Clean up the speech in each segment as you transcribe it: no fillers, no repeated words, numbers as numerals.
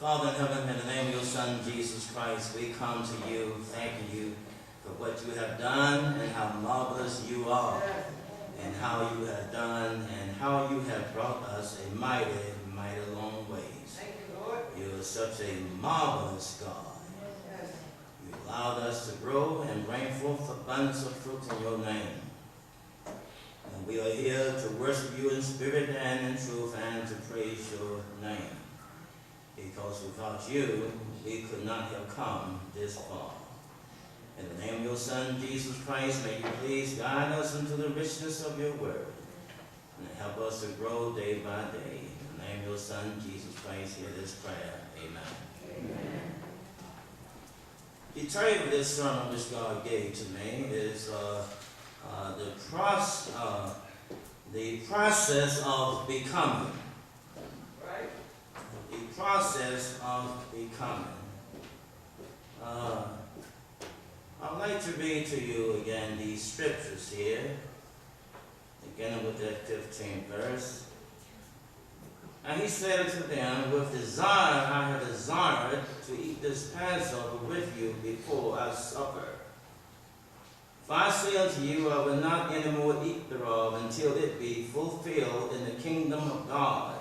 Father in heaven, in the name of your Son, Jesus Christ, we come to you thanking you for what you have done and how marvelous you are, and how you have done and how you have brought us a mighty, mighty long ways. Thank you, Lord. You are such a marvelous God. You allowed us to grow and bring forth abundance of fruit in your name. And we are here to worship you in spirit and in truth and to praise your name. Because without you, we could not have come this far. In the name of your Son, Jesus Christ, may you please guide us into the richness of your word and help us to grow day by day. In the name of your Son, Jesus Christ, hear this prayer. Amen. Amen. The title of this sermon which God gave to me is the process of becoming. Right? The process of becoming. I'd like to read to you again these scriptures here, beginning with that 15th verse. And he said unto them, with desire I have desired to eat this Passover with you before I suffer. For I say unto you, I will not any more eat thereof until it be fulfilled in the kingdom of God.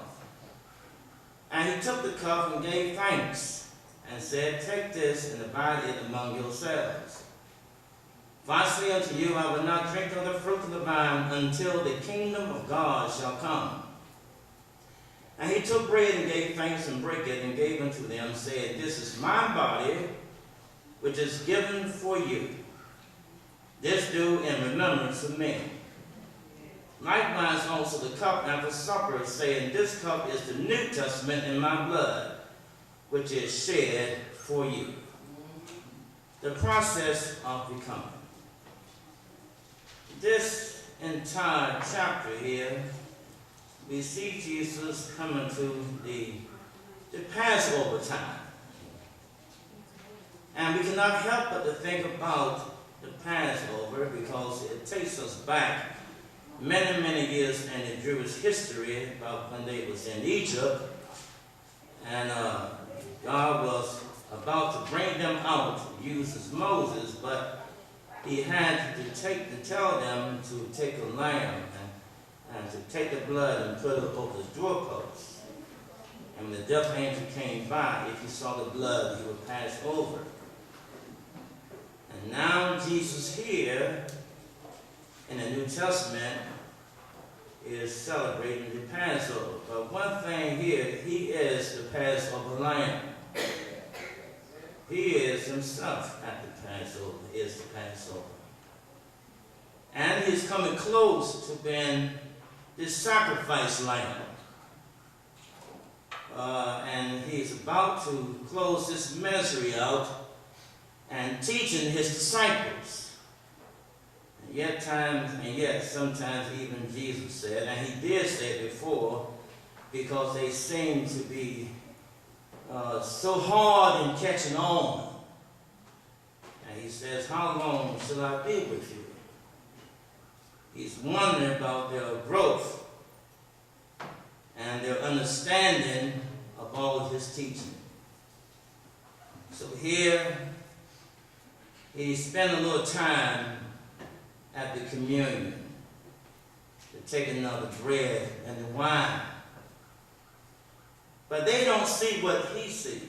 And he took the cup and gave thanks, and said, take this and divide it among yourselves. For I say unto you, I will not drink of the fruit of the vine until the kingdom of God shall come. And he took bread and gave thanks and brake it and gave unto them, saying, this is my body, which is given for you. This do in remembrance of me. Likewise also the cup after supper, saying, this cup is the New Testament in my blood, which is shed for you. The process of becoming. This entire chapter here, we see Jesus coming to the Passover time. And we cannot help but to think about the Passover because it takes us back many, many years in the Jewish history about when they was in Egypt. And God was about to bring them out, uses Moses, but he had to tell them to take a lamb and to take the blood and put it over the doorpost. And when the death angel came by, if he saw the blood, he would pass over. And now Jesus here in the New Testament is celebrating the Passover. But one thing here, he is the Passover lamb. He is himself at the Passover, is the Passover. And he's coming close to being this sacrifice lamb. And he's about to close this ministry out and teaching his disciples. And yet sometimes even Jesus said, and he did say it before, because they seem to be so hard in catching on. And he says, how long shall I be with you? He's wondering about their growth and their understanding of all of his teaching. So here, he spent a little time at the communion to take another bread and the wine. But they don't see what he sees.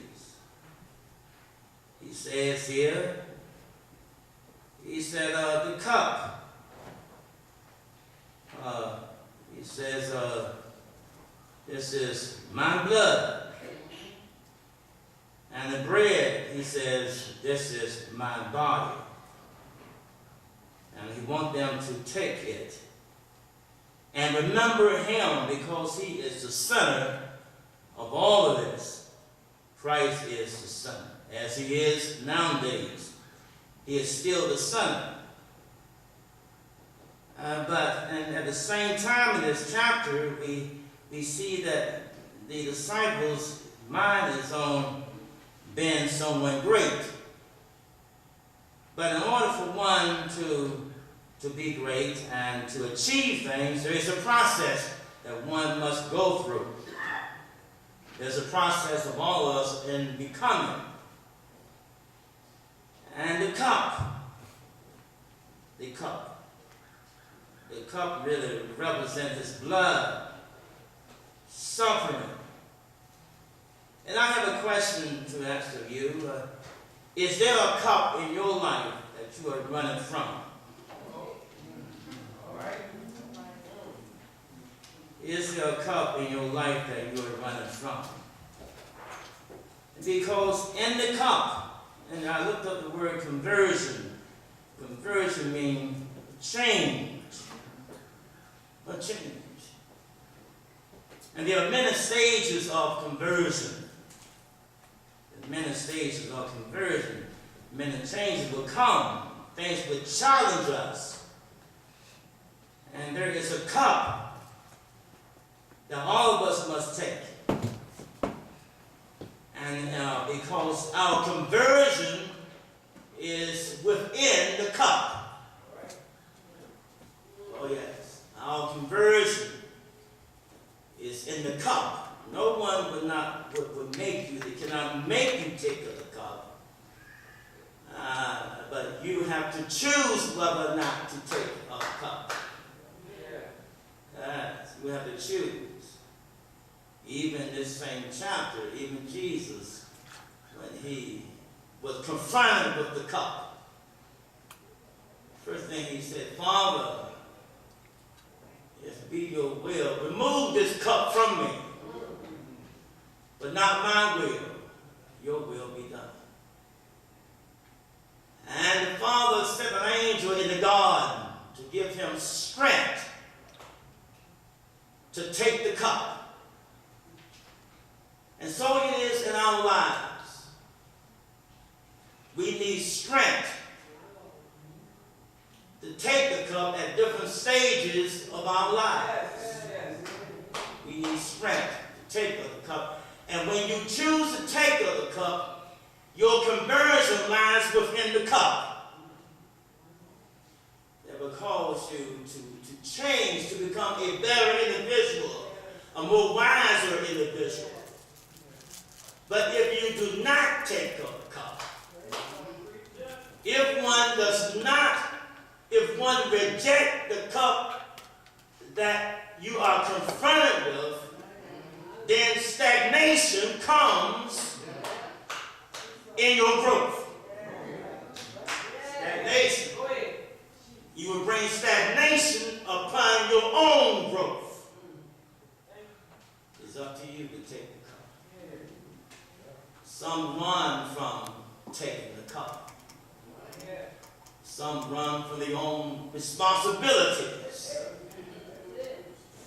He says here, he said, the cup. He says, this is my blood. And the bread, he says, this is my body. And he wants them to take it and remember him, because he is the center of all of this. Christ is the center. As he is nowadays, he is still the center. And at the same time in this chapter, we see that the disciples' mind is on being someone great. But in order for one to be great and to achieve things, there is a process that one must go through. There's a process of all of us in becoming. And the cup really represents His blood, suffering. And I have a question to ask of you. Is there a cup in your life that you are running from? All right. Is there a cup in your life that you are running from? Because in the cup, and I looked up the word conversion. Conversion means change. A change. And there are many stages of conversion. Many stages of conversion. Many changes will come. Things will challenge us. And there is a cup that all of us must take. And because our conversion is within the cup. Oh yes, our conversion is in the cup. No one would make you. They cannot make you take of the cup. But you have to choose whether or not to take of the cup. You have to choose. Even this same chapter, even Jesus, when He was confronted with the cup, first thing He said, Father, if it be your will, remove this cup from me. But not my will, your will be done. And the Father sent an angel in the garden to give Him strength to take the cup. And so it is in our lives. We need strength to take the cup at different stages of our lives. We need strength to take of the cup. And when you choose to take of the cup, your conversion lies within the cup. That will cause you to change, to become a better individual, a more wiser individual. But if you do not take of the cup, if one rejects the cup that you are confronted with, then stagnation comes in your growth. Stagnation. You will bring stagnation upon your own growth. It's up to you to take the cup. Some run from taking the cup. Some run from their own responsibilities.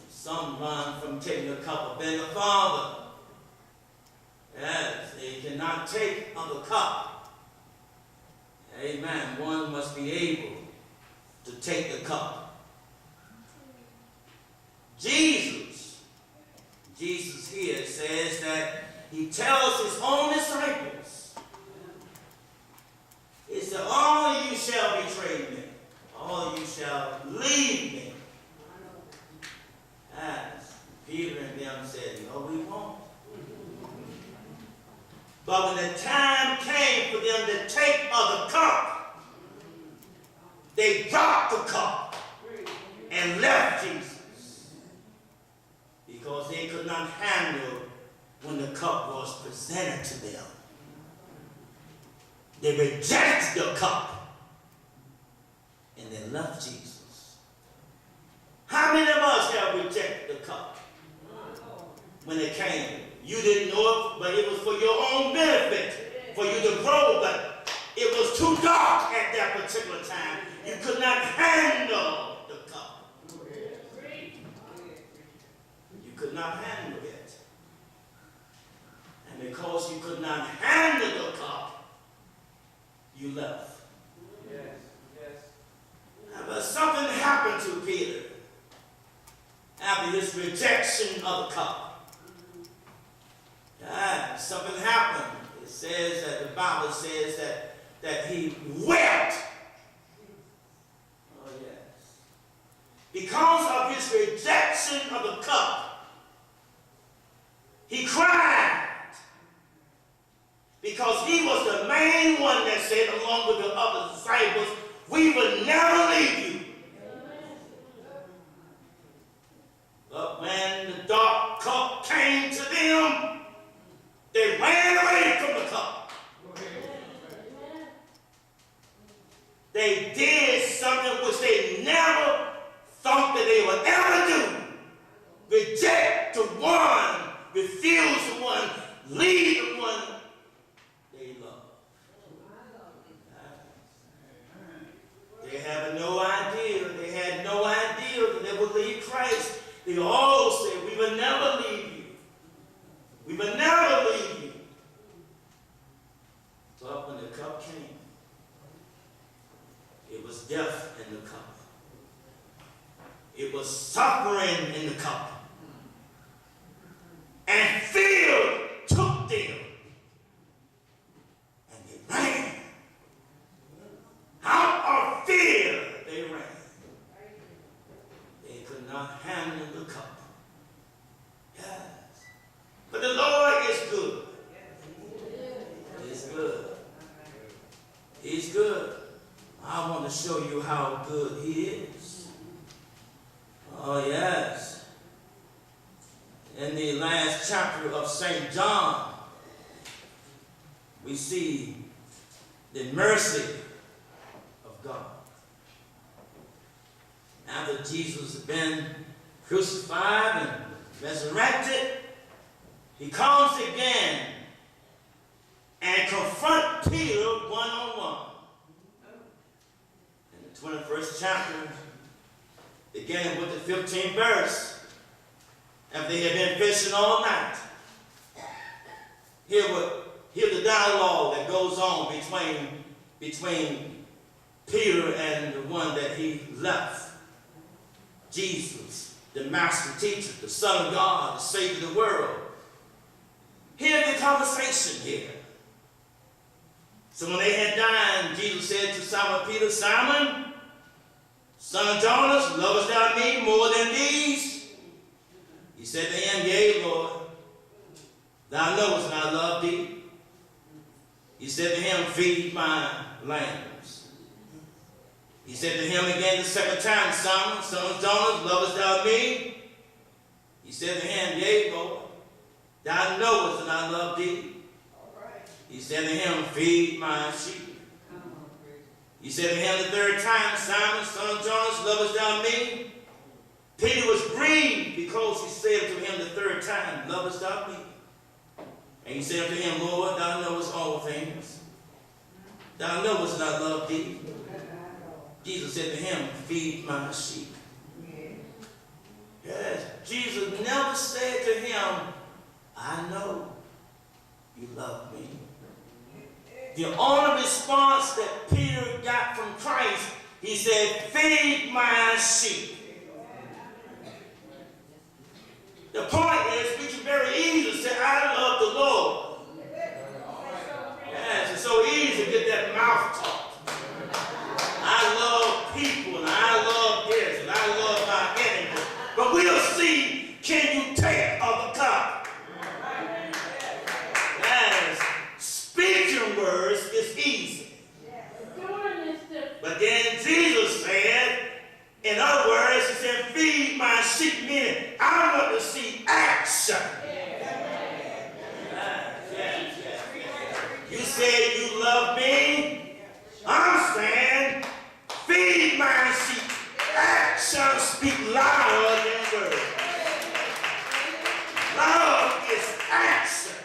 Some run from taking a cup of being a father. Yes, they cannot take of the cup. Amen. One must be able to take the cup. Jesus here says that He tells His own disciples, He said, all of you shall betray me. All of you shall leave me. As Peter and them said, no, we won't. But when the time came for them to take of the cup, they dropped the cup and left Jesus because they could not handle when the cup was presented to them. They rejected the cup and they left Jesus. How many of us have rejected the cup when it came? You didn't know it, but it was for your own benefit, for you to grow, but it was too dark at that particular time. You could not handle the cup. You could not handle it. And because you could not handle the cup, you left. But something happened to Peter after his rejection of the cup. Something happened. It says that the Bible says that he wept. Oh yes. Because of his rejection of the cup, he cried. said along with the other disciples, we will never leave you. But when the dark cup came to them, they ran away from the cup. They did something which they never thought that they would ever do. Reject the one, refuse the one, leave the one they love. They have no idea. They had no idea that they would leave Christ. They all said, we will never leave you. We will never leave you. But when the cup came, it was death in the cup. It was suffering in the cup. And fear took them. And they ran. Out of fear, they ran. They could not handle the cup. Yes. But the Lord is good. He's good. He's good. I want to show you how good he is. Oh, yes. In the last chapter of St. John, we see the mercy of God. After Jesus had been crucified and resurrected, he comes again and confronts Peter one-on-one. In the 21st chapter, beginning with the 15th verse, after they had been fishing all night, hear the dialogue that goes on between Peter and the one that he left. Jesus, the master teacher, the Son of God, the Savior of the world. Hear the conversation here. So when they had dined, Jesus said to Simon Peter, Simon, son of Jonas, lovest thou me more than these? He said to him, Yea, Lord, thou knowest that I love thee. He said to him, Feed my lambs. He said to him again the second time, Simon, son of Jonas, lovest thou me? He said to him, Yea, Lord, thou knowest that I love thee. He said to him, Feed my sheep. He said to him the third time, Simon, son of Jonas, lovest thou me? Peter was grieved because he said to him the third time, Lovest thou me? And he said to him, Lord, thou knowest all things. Thou knowest that I love thee. Jesus said to him, Feed my sheep. Yes, Jesus never said to him, I know you love me. The only response that Peter got from Christ, he said, Feed my sheep. The point is, we can very easily say, I love the Lord. Yes, it's so easy to get that mouth talk. I love people, and I love this, and I love my enemies. But we'll see, can you take of the cup? Yes, speaking words is easy. But then Jesus said, in other words, he said, Feed my sheep, meaning I want to see action. You say you love me. I'm saying, feed my sheep. Action speak louder than words. Love is action.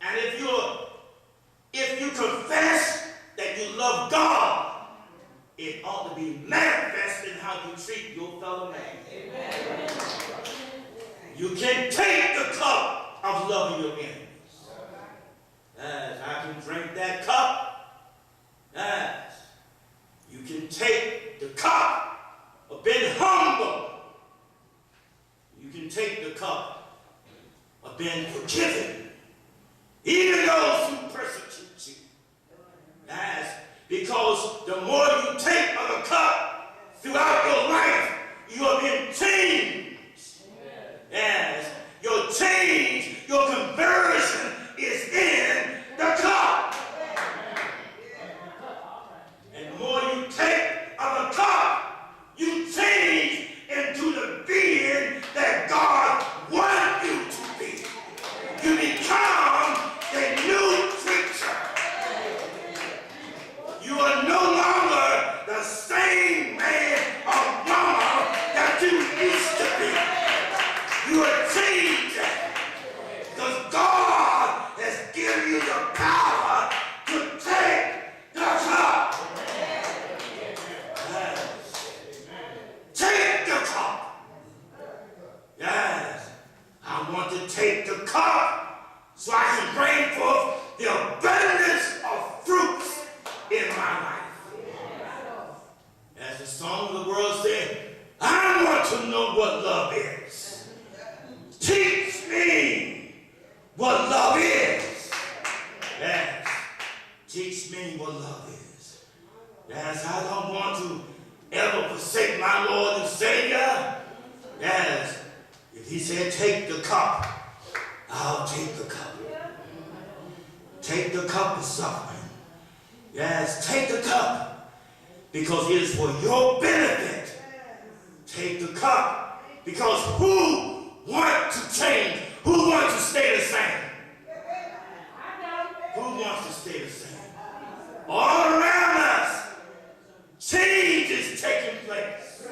And if you confess that you love God, it ought to be manifest in how you treat your fellow man. Amen. You can take the cup of loving your enemies. Yes, I can drink that cup. Yes. You can take the cup of being humble. You can take the cup of being forgiven. Even those who persecute you. Yes. Because the more you take of the cup throughout your life, you are being changed. Yes. Your change, your conversion is in the cup. You become a new creature. You are no longer the same man or woman that you used to be. You are changed because God has given you the power to take the cup. Yes. Take the cup. Yes. I want to take the cup so I can bring forth the abundance of fruits in my life. As the song of the world said, I want to know what love is. Teach me what love is. Yes. Teach me what love is. Yes, I don't want to ever forsake my Lord and Savior. Yes. If he said take the cup, I'll take the cup. Take the cup of suffering. Yes, take the cup because it is for your benefit. Take the cup because who wants to change? Who wants to stay the same? Who wants to stay the same? All around us, change is taking place.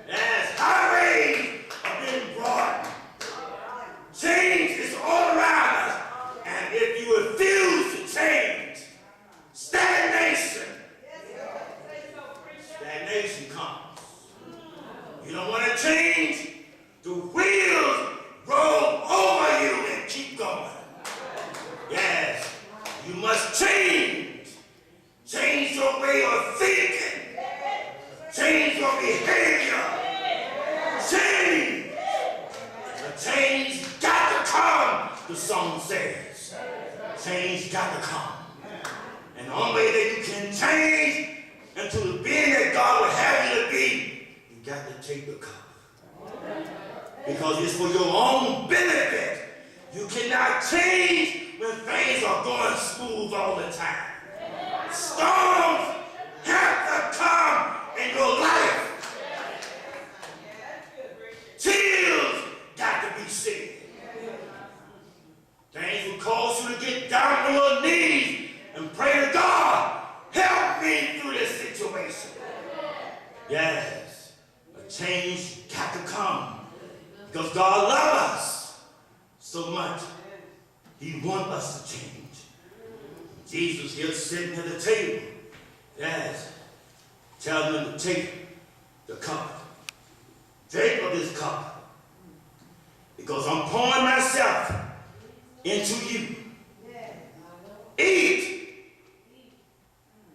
Yes, highways are being broadened. Change is all around us. And if you refuse to change, stagnation comes. You don't want to change, the wheels roll over you and keep going. Yes, you must change. Change your way of thinking. Change your behavior. Change. The change got to come, the song says. Change got to come. And the only way that you can change into the being that God would have you to be, you got to take the cup. Because it's for your own benefit. You cannot change when things are going smooth all the time. Storms have to come in your life. Tears got to be shed. Things will cause you to get down on your knees and pray to God, help me through this situation. Yes, a change got to come because God loves us so much. He wants us to change. Jesus here sitting at the table, yes, telling them to take the cup. Drink of this cup because I'm pouring myself into you.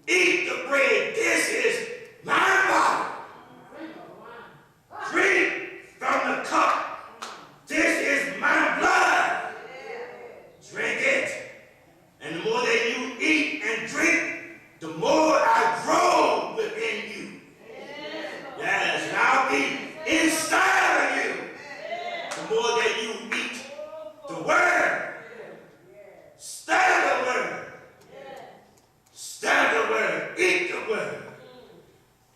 Eat the bread. This is my body. Drink from the cup. This is my blood. Drink it. And the more that you eat and drink, the more I grow within you. Yes, and I'll be inside of you. The more that you eat the word, study the word. Study the word. Eat the word.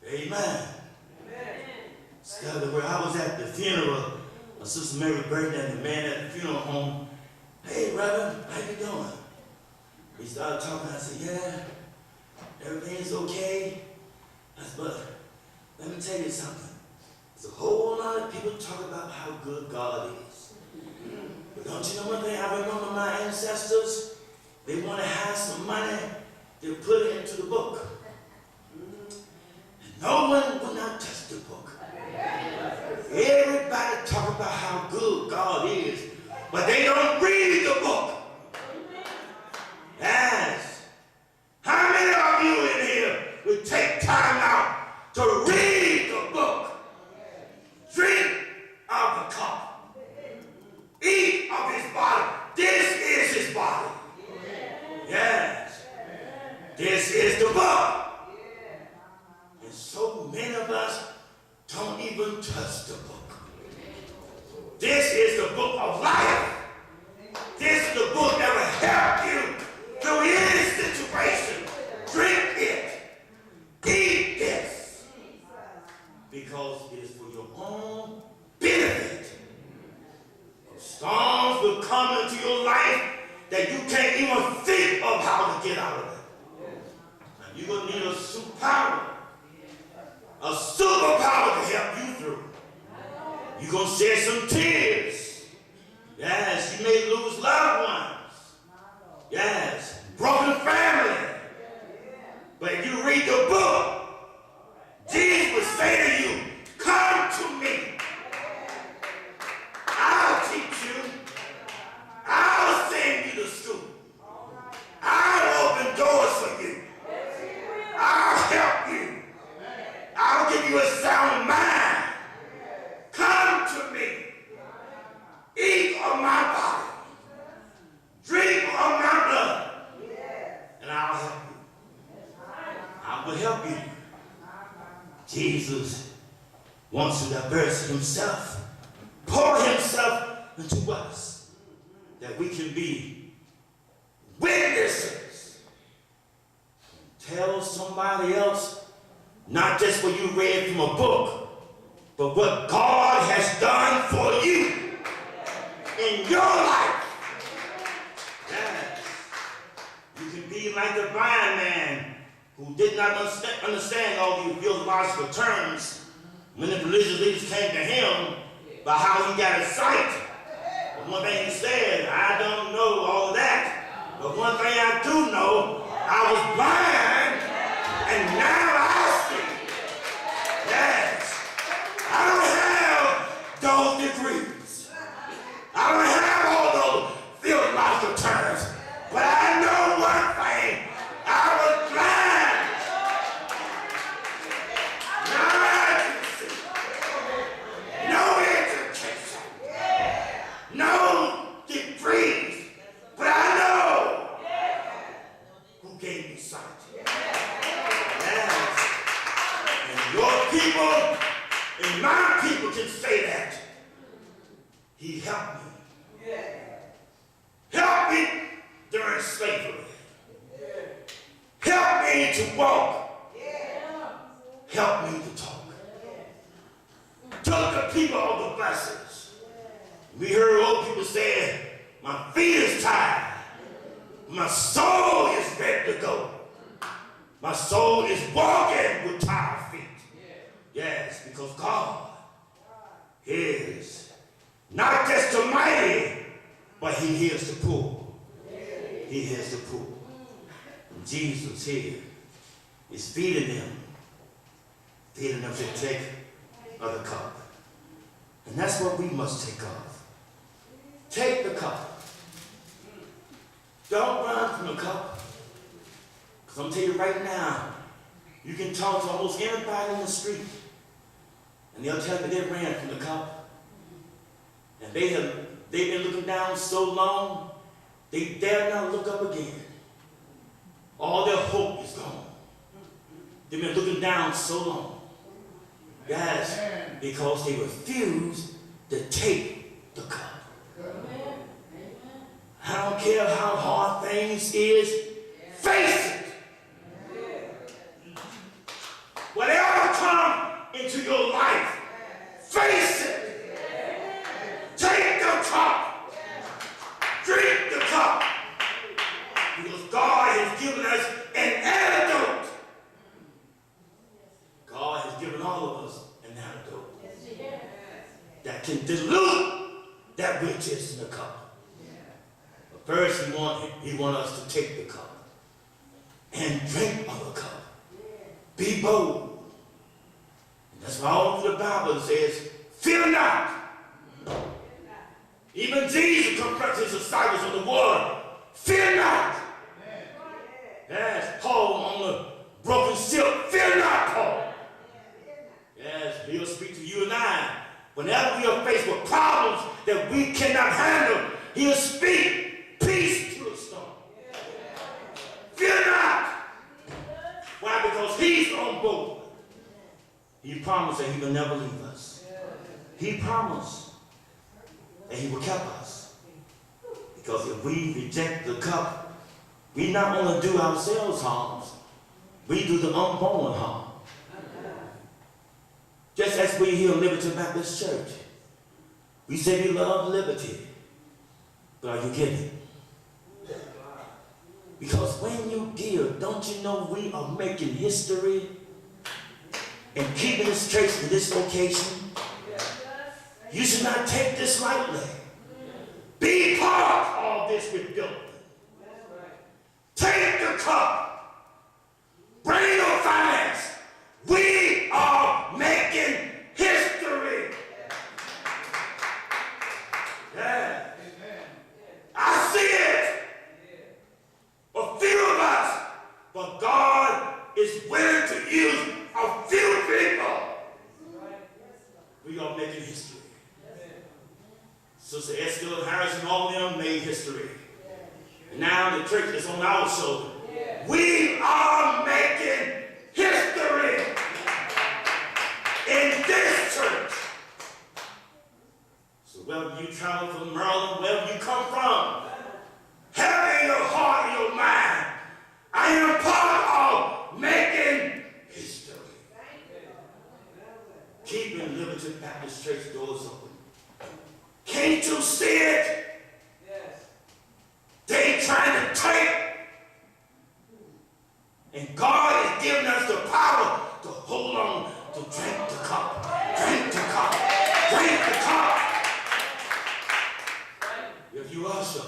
Amen. Study the word. I was at the funeral of Sister Mary Burton and the man at the funeral home. Hey, Reverend, how you doing? We started talking. I said, yeah, everything's okay. I said, but let me tell you something. There's a whole lot of people talk about how good God is. But don't you know one thing? I remember my ancestors, they want to have some money, they put it into the book. And no one will not touch the book. Everybody talk about how good God is, but they don't read the book. Yes. How many of you in here would take time out to read the book? Drink of the cup. Eat of his body. This is his body. Yes. This is the book. And so many of us don't even touch the book. This is the book of life. storms will come into your life that you can't even think of how to get out of it. And you're going to need a superpower to help you through. You're going to shed some tears. Yes, you may lose loved ones. Yes, broken family. But if you read the book, Jesus would say to you, come to me. I'll teach you. I'll send you to school. I'll open doors for you. I'll help you. I'll give you a sound mind. Come to me. Eat of my body. Drink of my blood. And I'll help you. I will help you. Jesus wants to divert himself, pour himself into us, that we can be witnesses. Tell somebody else, not just what you read from a book, but what God has done for you in your life. Yes. You can be like the blind man who did not understand all these theological terms when the religious leaders came to him about how he got his sight. But one thing he said, I don't know all that, but one thing I do know, I was blind and now I see. Yes. I don't have those degrees. I don't have all those theological terms, but I know one thing, I was blind. And my people can say that. He helped me. Help me during slavery. Help me to walk. Help me to talk. Took the people of the blessings. We heard old people say, my feet is tired. My soul is ready to go. My soul is walking with tired feet. Yes, because God is not just the mighty, but he hears the poor. He hears the poor. And Jesus here is feeding them to take of the cup. And that's what we must take of. Take the cup. Don't run from the cup. Because I'm telling you right now, you can talk to almost anybody in the street, and they'll tell you they ran from the cup. And they've been looking down so long, they dare not look up again. All their hope is gone. They've been looking down so long. Guys, because they refuse to take the cup. I don't care how hard things is, face it. Whatever comes into your life, face it. Take the cup. Drink the cup. Because God has given us an antidote. God has given all of us an antidote that can dilute that which is in the cup. But first, he wants us to take the cup and drink of the cup. Be bold. And that's why all through the Bible says, fear not. Even Jesus confronted his disciples on the word, fear not. Yes, Paul on the broken ship, fear not, Paul. Yes, he'll speak to you and I. Whenever we are faced with problems that we cannot handle, he'll speak peace to the storm. Fear not. Why? Because he's on board. He promised that he will never leave us. He promised that he will keep us. Because if we reject the cup, we not only do ourselves harm, we do the unborn harm. Just as we here in Liberty Baptist Church, we say we love liberty. But are you giving? Because when you give, don't you know we are making history and keeping this church in this location? You should not take this lightly. Be part of this rebuilding. Take the cup. Bring your finance. We are making history. Yeah. I see it. A few of us. But God is willing to use a few people. We are making history. Sister Esther Harris and all of them made history. And now the church is on our shoulder. We are making history in this church. So wherever you travel from Maryland, wherever you come from, have in your heart and your mind, I am part of making history. Keeping Liberty Baptist Church doors open. Can't you see it? Yes. They trying to take. And God is giving us the power to hold on, to drink the cup. Drink the cup. Drink the cup. If you also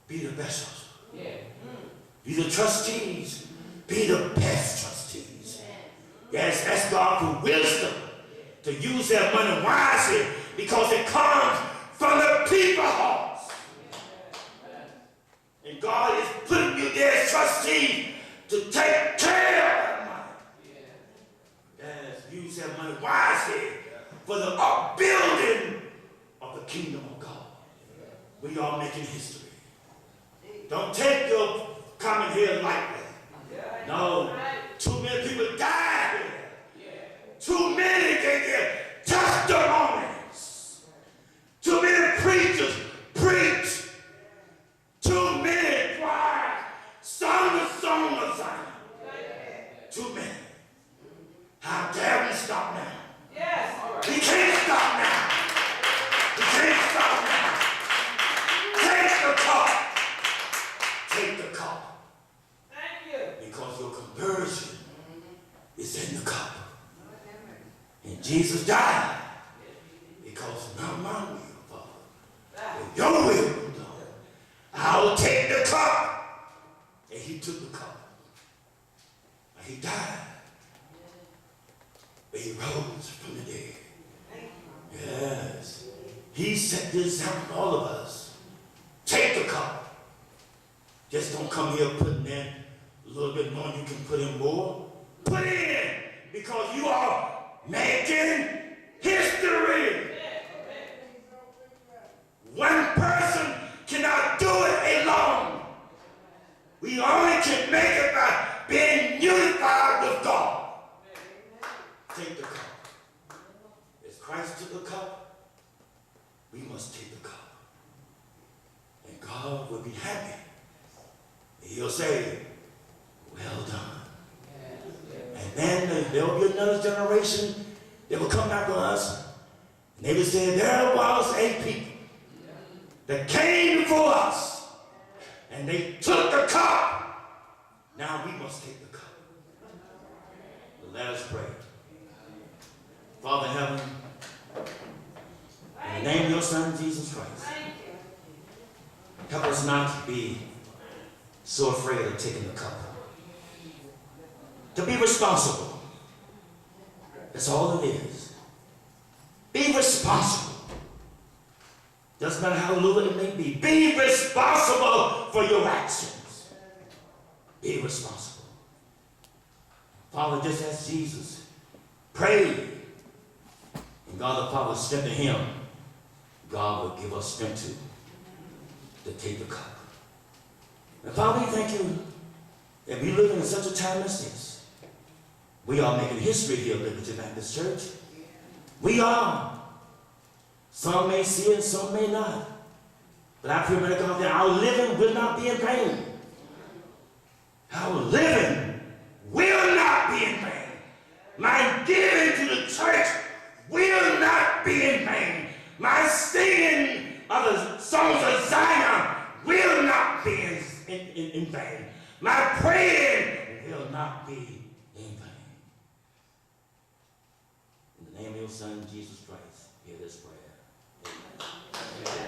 be the best usher. Yeah. Be the trustees. Be the best trustees. Yes, ask God for wisdom to use that money wisely because it comes from the people's hearts. And God is putting you there as trustee to take care of that money. Yes, use that money wisely for the upbuilding of the kingdom of God. We are making history. Don't take your coming here lightly. No, too many people die here. Too many can get testimonies. Too many preachers preach. Too many choirs sung the song of Zion. Too many. How dare we stop now? Yes. We can't stop now. We can't stop now. Take the cup. Take the cup. Thank you. Because your conversion is in the cup. And Jesus died because not my will, Father, but your will be done. I'll take the cup. And he took the cup. And he died. But he rose from the dead. Yes. He set this out for all of us. Take the cup. Just don't come here putting in a little bit more. You can put in more. Put in because you are making history. One person cannot do it alone. We only can make it by being unified with God. Take the cup. As Christ took the cup, we must take the cup. And God will be happy. He'll say, well done. And then there will be another generation that will come after us. And they will say, there was a people that came before us. And they took the cup. Now we must take the cup. But let us pray. Father in heaven, in the name of your Son, Jesus Christ, help us not to be so afraid of taking the cup. To be responsible. That's all it is. Be responsible. Doesn't matter how little it may be. Be responsible for your actions. Be responsible. Father, just as Jesus prayed, and God the Father strengthened him, God will give us strength to take the cup. And Father, we thank you that we live in such a time as this. We are making history here at Liberty Baptist Church. We are. Some may see it, some may not. But I pray, my God, that our living will not be in vain. Our living will not be in vain. My giving to the church will not be in vain. My singing of the songs of Zion vain. My praying will not be in vain. In the name of your Son, Jesus Christ, hear this prayer. Amen. Amen.